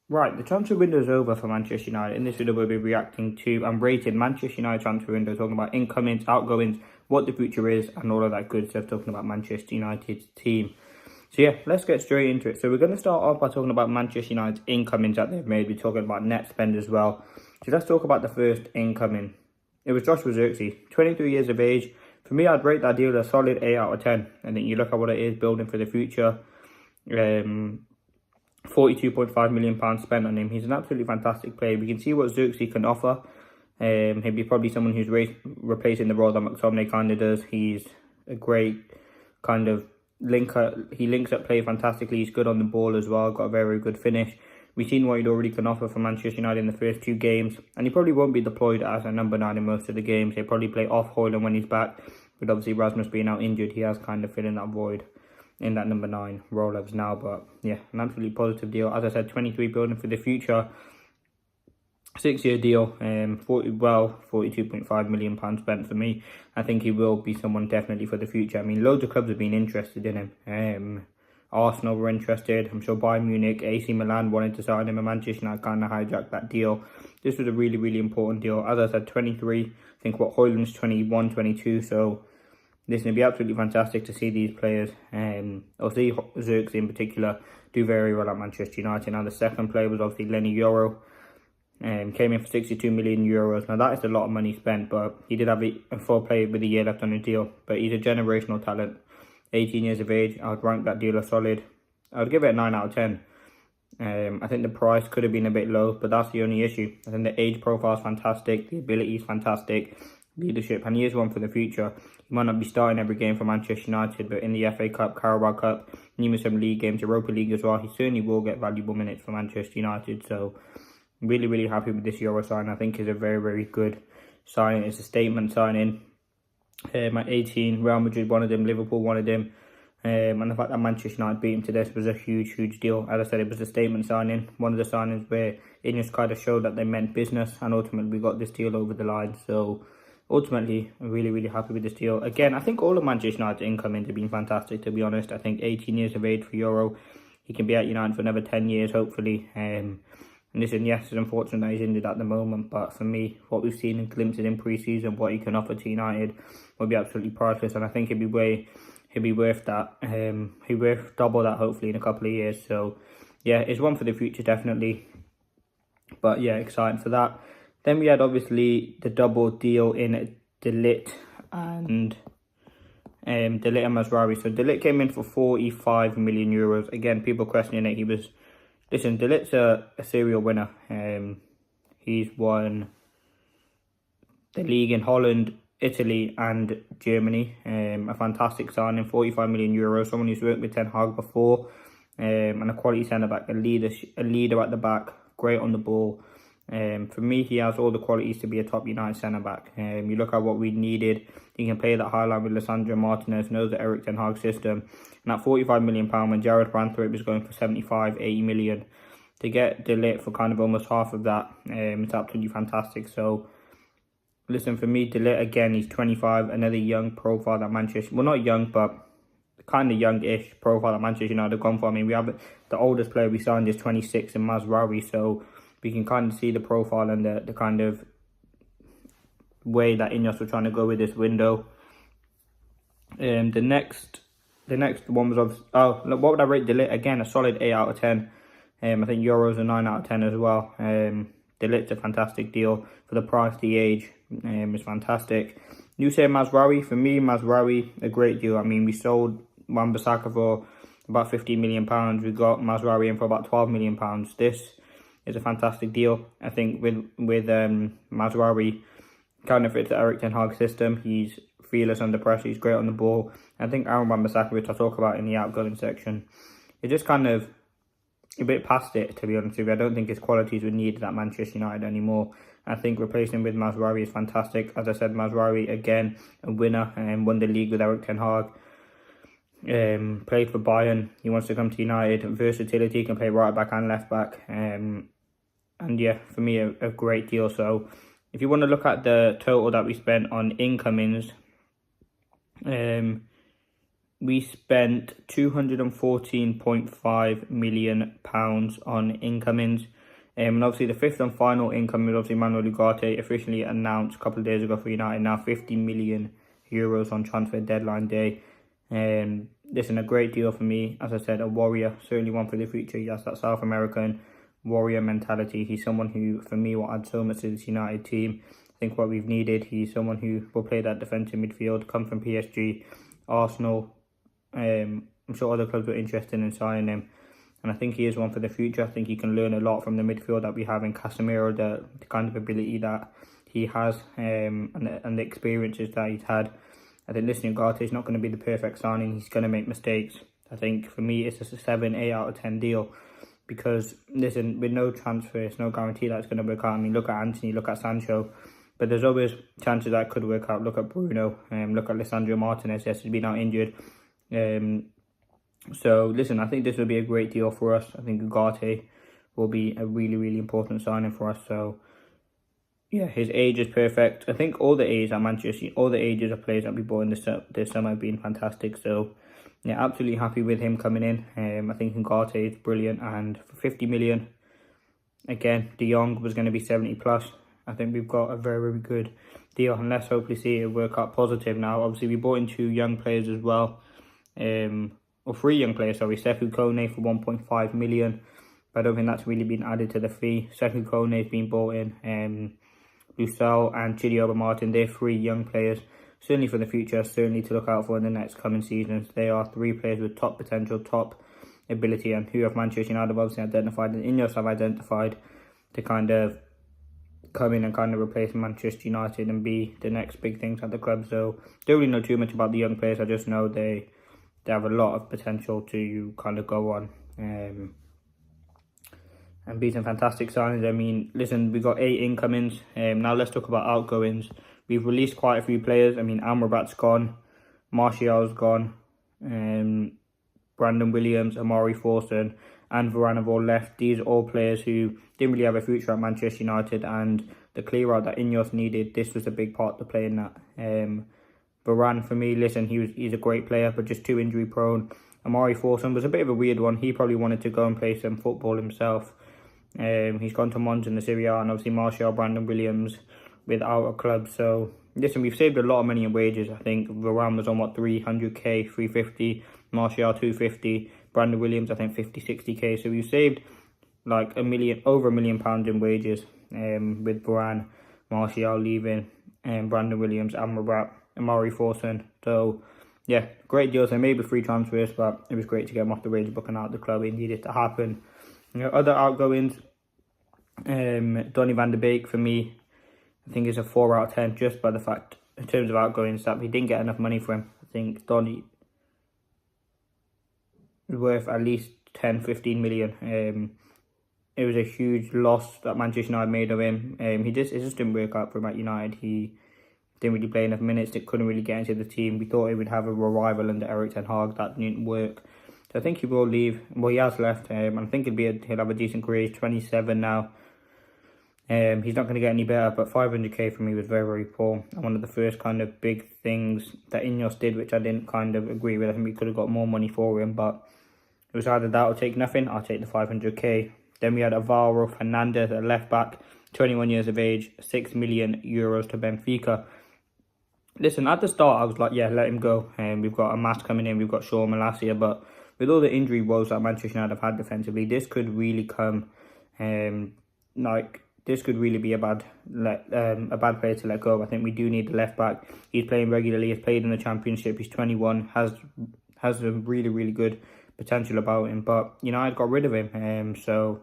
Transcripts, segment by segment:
Right, the transfer window is over for Manchester United. In this video, we'll be reacting to and rating Manchester United transfer window, talking about incomings, outgoings, what the future is, and all of that good stuff, talking about Manchester United's team. So yeah, let's get straight into it. So we're going to start off by talking about Manchester United's incomings that they've made. We're talking about net spend as well. So let's talk about the first incoming. It was Joshua Zirkzee, 23 years of age. For me, I'd rate that deal a solid 8 out of 10. I think you look at what it is, building for the future. £42.5 million spent on him. He's an absolutely fantastic player. We can see what Zirkzee can offer. He'll be probably someone who's replacing the role that McTominay kind of does. He's a great kind of linker. He links up play fantastically. He's good on the ball as well. Got a very good finish. We've seen what he already can offer for Manchester United in the first 2 games. And he probably won't be deployed as a number 9 in most of the games. He'll probably play off Højlund when he's back. But obviously Rasmus being out injured, he has kind of filled in that void in that number 9 role as now. But yeah, an absolutely positive deal. As I said, 23 building for the future. 6-year deal, £42.5 million spent for me. I think he will be someone definitely for the future. I mean, loads of clubs have been interested in him. Arsenal were interested. I'm sure Bayern Munich, AC Milan wanted to sign him, and Manchester United kind of hijacked that deal. This was a really, really important deal. As I said, 23. I think what Højlund's 21, 22. So this is going to be absolutely fantastic to see these players, or see Zirkzee in particular, do very well at Manchester United. Now, the second player was obviously Yoro. Came in for €62 million. Now, that is a lot of money spent, but he did have a full player with a year left on his deal. But he's a generational talent. 18 years of age. I would rank that deal a solid. I would give it a 9 out of 10. I think the price could have been a bit low, but that's the only issue. I think the age profile is fantastic. The ability is fantastic. Leadership, and he is one for the future. He might not be starting every game for Manchester United, but in the FA Cup, Carabao Cup, numerous league games, Europa League as well, he certainly will get valuable minutes for Manchester United. So really, really happy with this Yoro sign. I think is a very, very good sign. It's a statement signing. At 18, Real Madrid wanted him, Liverpool wanted him. And the fact that Manchester United beat him to this was a huge, huge deal. As I said, it was a statement signing. One of the signings where it just kind of showed that they meant business. And ultimately, we got this deal over the line. So ultimately, I'm really, really happy with this deal. Again, I think all of Manchester United's incomings have been fantastic, to be honest. I think 18 years of age for Yoro. He can be at United for another 10 years, hopefully. And listen, yes, it's unfortunate that he's injured at the moment, but for me, what we've seen in glimpses in pre-season, what he can offer to United, will be absolutely priceless, and I think he'll be worth that. He'll worth double that hopefully in a couple of years. So yeah, it's one for the future definitely. But yeah, exciting for that. Then we had obviously the double deal in ligt and Mazraoui. So ligt came in for €45 million. Again, people questioning it. Listen, de Ligt's a serial winner. He's won the league in Holland, Italy and Germany. A fantastic signing, €45 million. Someone who's worked with Ten Hag before. And a quality centre-back, a leader at the back, great on the ball. For me, he has all the qualities to be a top United centre-back. You look at what we needed. He can play that high line with Lisandro Martinez, knows the Erik Ten Hag system. And at £45 million, when Jared Brandthwaite was going for 75, 80 million, to get de Ligt for kind of almost half of that, it's absolutely fantastic. So, listen, for me, de Ligt, again, he's 25, another young profile that Manchester, well, not young, but kind of young-ish profile that Manchester United have gone for. I mean, we have the oldest player we signed is 26 in Mazraoui, so we can kind of see the profile and the kind of way that Ineos were trying to go with this window. The next one was what would I rate de Ligt? Again, a solid 8 out of 10. I think Yoro's a 9 out of 10 as well. De Ligt's a fantastic deal for the price, the age. It's fantastic. You say Mazraoui. For me, Mazraoui, a great deal. I mean, we sold Wan-Bissaka for about £15 million. We got Mazraoui in for about £12 million. This is a fantastic deal. I think with Mazraoui, kind of fits the Erik Ten Hag system. He's fearless under pressure. He's great on the ball. I think Aaron Wan-Bissaka, which I'll talk about in the outgoing section, is just kind of a bit past it, to be honest with you. I don't think his qualities were needed at Manchester United anymore. I think replacing him with Mazraoui is fantastic. As I said, Mazraoui, again, a winner and won the league with Erik Ten Hag. Played for Bayern. He wants to come to United. Versatility, can play right back and left back. And yeah, for me, a great deal. So if you want to look at the total that we spent on incomings, we spent £214.5 million on incomings. And obviously the fifth and final incoming was obviously Manuel Ugarte, officially announced a couple of days ago for United. Now €50 million on transfer deadline day. Listen, a great deal for me. As I said, a warrior, certainly one for the future. He has that South American warrior mentality. He's someone who, for me, will add so much to this United team. I think what we've needed, he's someone who will play that defensive midfield, come from PSG, Arsenal. I'm sure other clubs were interested in signing him. And I think he is one for the future. I think he can learn a lot from the midfield that we have in Casemiro, the kind of ability that he has, and the experiences that he's had. I think listening to Ugarte is not going to be the perfect signing. He's going to make mistakes. I think for me, it's just a 7, 8 out of 10 deal. Because, listen, with no transfer, it's no guarantee that it's going to work out. I mean, look at Anthony, look at Sancho. But there's always chances that it could work out. Look at Bruno, look at Lisandro Martinez. Yes, he's been out injured. So, listen, I think this will be a great deal for us. I think Ugarte will be a really, really important signing for us. So, yeah, his age is perfect. I think all the ages at Manchester, all the ages of players that we bought in this summer have been fantastic. So, yeah, absolutely happy with him coming in. I think Ugarte is brilliant. And for 50 million, again, De Jong was going to be 70 plus. I think we've got a very, very good deal. And let's hopefully see it work out positive now. Obviously, we brought in 2 young players as well. Or 3 young players, sorry. Sekou Kone for 1.5 million. But I don't think that's really been added to the fee. Sekou Kone has been bought in. Lucelle and Chidi Martin, they're 3 young players. Certainly for the future, certainly to look out for in the next coming seasons. They are 3 players with top potential, top ability, and who have Manchester United have obviously identified, and Ineos have identified to kind of come in and kind of replace Manchester United and be the next big things at the club. So don't really know too much about the young players. I just know they have a lot of potential to kind of go on and be some fantastic signings. I mean, listen, we've got 8 incomings. Now let's talk about outgoings. We've released quite a few players. I mean, Amrabat's gone, Martial's gone, Brandon Williams, Amari Forson, and Varane have all left. These are all players who didn't really have a future at Manchester United, and the clear out that Ineos needed, this was a big part to play in that. Varane, for me, listen, he's a great player, but just too injury prone. Amari Forson was a bit of a weird one. He probably wanted to go and play some football himself. He's gone to Monza in the Serie A, and obviously Martial, Brandon Williams without a club. So listen, we've saved a lot of money in wages. I think Varane was on 300k, 350, Martial 250, Brandon Williams I think 50, 60k. So we've saved like over £1 million in wages with Varane, Martial leaving, and Brandon Williams, Amrabat, Amari Forson. So yeah, great deals. They maybe 3 transfers, but it was great to get him off the wage book and out of the club. It needed to happen. You know, other outgoings, Donny van de Beek for me, I think is a 4 out of 10 just by the fact, in terms of outgoings, that we didn't get enough money for him. I think Donny is worth at least 10, 15 million. It was a huge loss that Manchester United made of him. It just didn't work out for him at United. He didn't really play enough minutes. It couldn't really get into the team. We thought he would have a revival under Erik ten Hag. That didn't work. So I think he will leave. Well, he has left. I think he'll have a decent career. He's 27 now. He's not going to get any better, but 500k for me was very, very poor. And one of the first kind of big things that Ineos did, which I didn't kind of agree with. I think we could have got more money for him, but it was either that or take nothing. I'll take the 500k. Then we had Alvaro Fernandez at left back, 21 years of age, €6 million to Benfica. Listen, at the start, I was like, yeah, let him go. We've got Amas coming in, we've got Shaw Malacia, but with all the injury woes that Manchester United have had defensively, this could really come, this could really be a bad player to let go. I think we do need the left back. He's playing regularly. He's played in the Championship. He's 21. Has a really, really good potential about him. But United got rid of him. So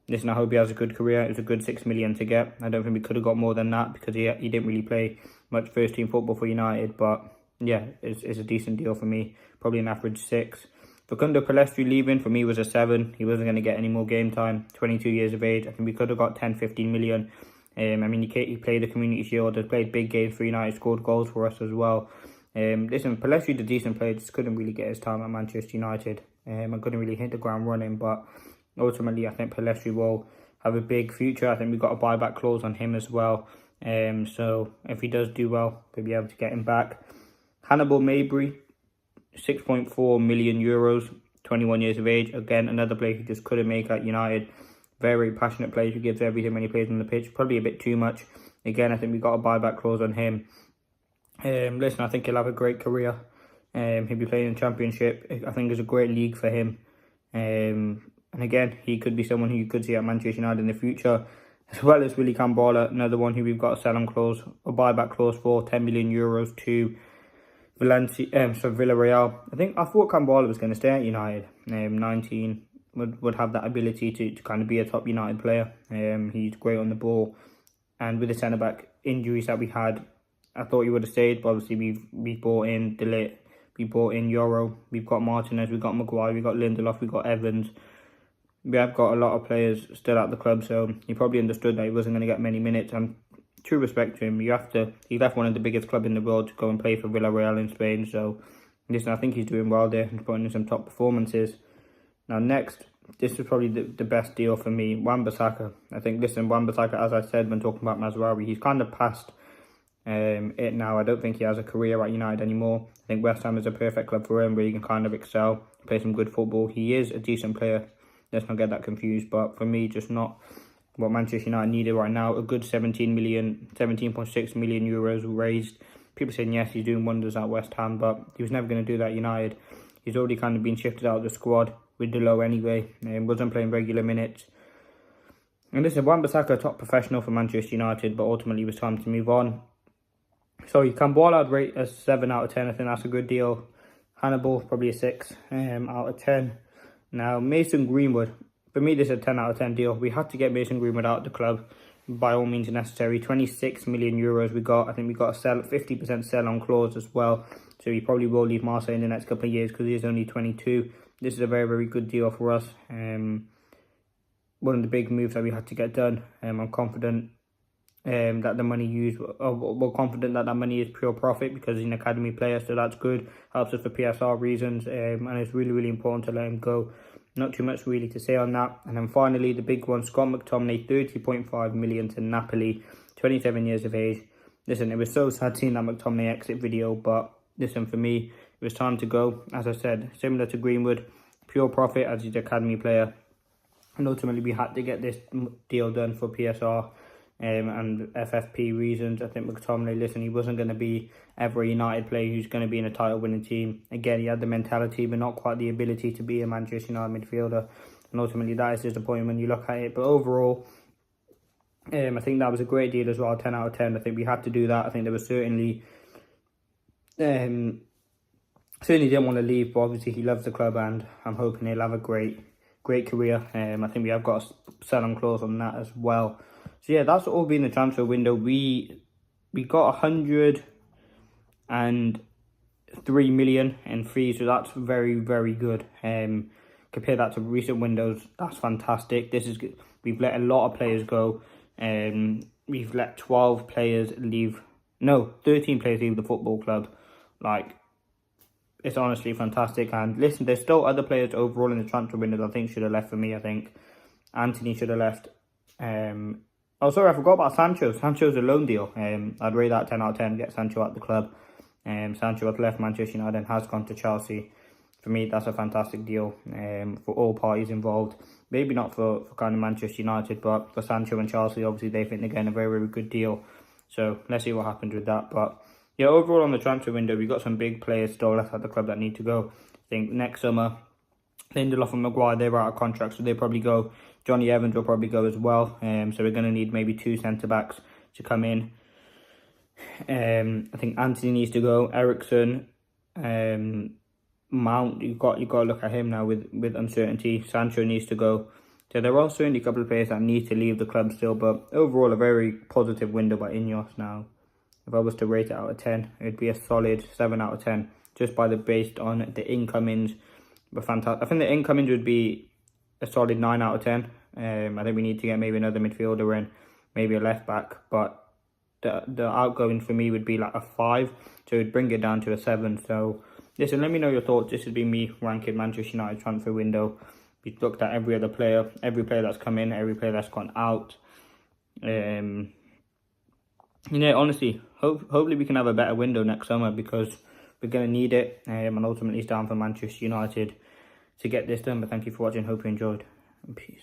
listen, I hope he has a good career. It was a good 6 million to get. I don't think we could have got more than that because he didn't really play much first team football for United. But yeah, it's a decent deal for me. Probably an average 6. Facundo Pellistri leaving, for me, was a 7. He wasn't going to get any more game time. 22 years of age. I think we could have got 10, 15 million. I mean, he played the Community Shield, has played big games for United, scored goals for us as well. Listen, Pellestri's a decent player, just couldn't really get his time at Manchester United. And couldn't really hit the ground running, but ultimately, I think Pellistri will have a big future. I think we've got a buyback clause on him as well. So if he does do well, we'll be able to get him back. Hannibal Mabry. 6.4 million euros, 21 years of age. Again, another player who just couldn't make at United. Very passionate player who gives everything when he plays on the pitch. Probably a bit too much. Again, I think we got a buyback clause on him. Listen, I think he'll have a great career. He'll be playing in the Championship. I think it's a great league for him. And again, he could be someone who you could see at Manchester United in the future. As well as Willy Kambala, another one who we've got a sell-on clause, a buyback clause for 10 million euros to Villarreal. I thought Kambala was going to stay at United. 19 would have that ability to kind of be a top United player. He's great on the ball, and with the centre back injuries that we had, I thought he would have stayed. But obviously we've bought in ligt, we bought in Yoro, we've got Martinez, we've got Maguire, we've got Lindelof, we've got Evans. We have got a lot of players still at the club, so he probably understood that he wasn't going to get many minutes. And true respect to him, he left one of the biggest clubs in the world to go and play for Villarreal in Spain. So listen, I think he's doing well there and putting in some top performances. Now next, this is probably the best deal for me, Wan-Bissaka. Wan-Bissaka, as I said when talking about Mazraoui, he's kind of past it now. I don't think he has a career at United anymore. I think West Ham is a perfect club for him where he can kind of excel, play some good football. He is a decent player. Let's not get that confused, but for me, just not what Manchester United needed right now. A good 17.6 million euros raised. People saying, yes, he's doing wonders at West Ham, but he was never going to do that at United. He's already kind of been shifted out of the squad with Delo anyway, and wasn't playing regular minutes. And listen, Wan-Bissaka, a top professional for Manchester United, but ultimately it was time to move on. So you can ball out rate a 7 out of 10. I think that's a good deal. Hannibal, probably a 6 out of 10. Now, Mason Greenwood, for me, this is a 10 out of 10 deal. We had to get Mason Greenwood out of the club by all means necessary. 26 million euros we got. I think we got a 50% sell-on clause as well. So he probably will leave Marseille in the next couple of years because he is only 22. This is a very, very good deal for us. One of the big moves that we had to get done. I'm confident that the money used, we're confident that money is pure profit because he's an academy player, so that's good. Helps us for PSR reasons, and it's really, really important to let him go. Not too much really to say on that. And then finally, the big one, Scott McTominay, 30.5 million to Napoli, 27 years of age. Listen, it was so sad seeing that McTominay exit video, but listen, for me, it was time to go. As I said, similar to Greenwood, pure profit as he's an academy player. And ultimately, we had to get this deal done for PSR and FFP reasons. I think McTominay, listen, he wasn't going to be ever a United player who's going to be in a title-winning team. Again, he had the mentality, but not quite the ability to be a Manchester United midfielder. And ultimately, that is disappointing when you look at it. But overall, I think that was a great deal as well, 10 out of 10. I think we had to do that. I think there was certainly didn't want to leave, but obviously he loves the club, and I'm hoping he'll have a great career. I think we have got a sell-on clause on that as well. So yeah, that's all been the transfer window. We got 103 million in fees, so that's very, very good. Compare that to recent windows, that's fantastic. We've let a lot of players go. We've let 13 players leave the football club. Like, it's honestly fantastic. And listen, there's still other players overall in the transfer window I think should have left for me. I think Anthony should have left. Oh, sorry, I forgot about Sancho. Sancho's a loan deal. I'd rate that 10 out of 10, get Sancho out the club. Sancho has left Manchester United and has gone to Chelsea. For me, that's a fantastic deal for all parties involved. Maybe not for kind of Manchester United, but for Sancho and Chelsea, obviously they think they're getting a very, very good deal. So let's see what happens with that. But yeah, overall on the transfer window, we've got some big players still left at the club that need to go. I think next summer, Lindelof and Maguire, they're out of contract, so they'll probably go. Johnny Evans will probably go as well. So we're going to need maybe 2 centre-backs to come in. I think Anthony needs to go. Ericsson, Mount, you've got to look at him now with uncertainty. Sancho needs to go. So there are certainly a couple of players that need to leave the club still, but overall a very positive window by Ineos now. If I was to rate it out of 10, it would be a solid 7 out of 10, just based on the incomings. But fantastic. I think the incomings would be a solid 9 out of 10. I think we need to get maybe another midfielder in, maybe a left back, but the outgoing for me would be like a 5, so it would bring it down to a 7. So listen, let me know your thoughts. This has been me ranking Manchester United transfer window. We looked at every player that's come in, every player that's gone out. Honestly, hopefully we can have a better window next summer, because we're going to need it. And ultimately it's down for Manchester United to get this done. But thank you for watching. Hope you enjoyed. And peace.